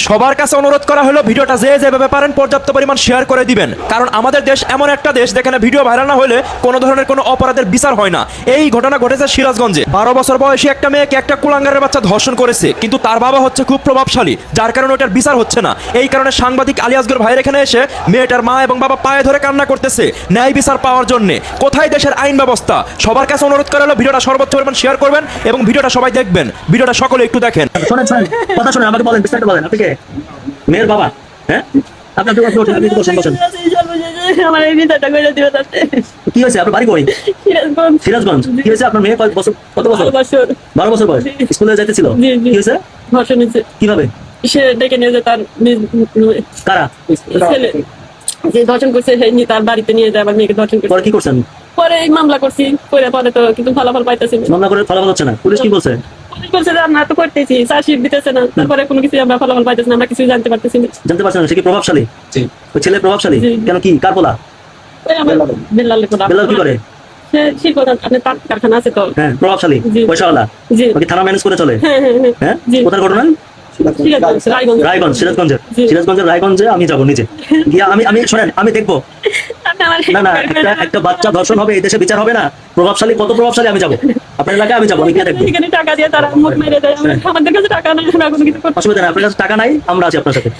সবার কাছে অনুরোধ করা হলো ভিডিওটা যে যেভাবে পারেন পর্যাপ্ত পরিমাণ শেয়ার করে দিবেন, কারণ আমাদের দেশ এমন একটা দেশ যেখানে ভিডিও ভাইরাল না হলে কোনো ধরনের কোনো অপরাধের বিচার হয় না। এই ঘটনা ঘটেছে সিরাজগঞ্জে। 12 বছর বয়সী একটা মেয়েকে একটা কুলাঙ্গারের বাচ্চা ধর্ষণ করেছে, কিন্তু তার বাবা হচ্ছে খুব প্রভাবশালী, যার কারণে ওটার বিচার হচ্ছে না। এই কারণে সাংবাদিক আলী আসগর ভাইয়ের এখানে এসে মেয়েটার মা এবং বাবা পায়ে ধরে কান্না করতেছে ন্যায় বিচার পাওয়ার জন্য। কোথায় দেশের আইন ব্যবস্থা? সবার কাছে অনুরোধ করা হলো ভিডিওটা সর্বোচ্চ পরিমাণ শেয়ার করবেন এবং ভিডিওটা সবাই দেখবেন। ভিডিওটা সকলে একটু দেখেন। শোনেন শোনেন, কথা শুনে আমাকে বলেন, বিস্তারিত বলেন। আপনি কে? মেয়ের বাবা? হ্যাঁ, আপনি আপনি বসেন, আপনি বসেন বসেন। আমার এই বিচারটা করে দিবে তাতে। কি হয়েছে? আপনার বাড়ি কই? সিরাজগঞ্জ। সিরাজগঞ্জ। কি হয়েছে? আপনার মেয়ে কত বছর বছর 12 বছর বয়স, স্কুলে যাইতেছিল। জি, জি। কি হয়েছে? ধর্ষণ হয়েছে। কিভাবে? সে ডেকে নিয়ে যায় তার কারা? ছেলে যে ধর্ষণ করছে সেই নিয়ে তার বাড়িতে নিয়ে যায়, আমার মেয়েকে ধর্ষণ পরে করছে। কি করছেন? পরে এই মামলা করছি, পরে তো কিন্তু ফলাফল পাইতেছি না। মামলা করে ফলাফল হচ্ছে না, পুলিশ কি বলছে? পুলিশ বলছে যে আমরা তো করতেছি, চার্জশিট দিতেছে না, তারপরে কোনো কিছু আমরা ফলাফল পাইতেছি না, আমরা কিছু জানতে পারতেছি না। জানতে পারছেন না? সে কি প্রভাবশালী? ওই ছেলে প্রভাবশালী? জি। কেন, কি কার পোলা? ওই আমার বেল্লালে কোলা। বেলাল কি করে? সে শিল্প আপনার তাঁত কারখানা আছে তো। হ্যাঁ, প্রভাবশালী, জি। পয়সাওয়ালা। জি। ওকে থানা ম্যানেজ করে চলে। হ্যাঁ হ্যাঁ হ্যাঁ। হ্যাঁ, জি। কোথায় ঘটনা? সিরাজগঞ্জ, রায়গঞ্জ। রায়গঞ্জ, সিরাজগঞ্জের। জি। সিরাজগঞ্জের রায়গঞ্জে আমি যাবো নিজে গিয়ে। আমি শোনেন, আমি দেখবো। আপনি আমার না না, একটা বাচ্চা ধর্ষণ হবে, এই দেশে বিচার হবে না? প্রভাবশালী, কত প্রভাবশালী, আমি যাবো আপনার এলাকায়, আমি যাবো, আমি গিয়ে দেখবো। এখানে টাকা দিয়ে তারা মুখ মেরে দেয়, আমাদের কাছে টাকা নেই, আমরা কোনো কিছু করতে অসুবিধা নেই, আপনার কাছে টাকা নাই, আমরা আছি আপনার সাথে।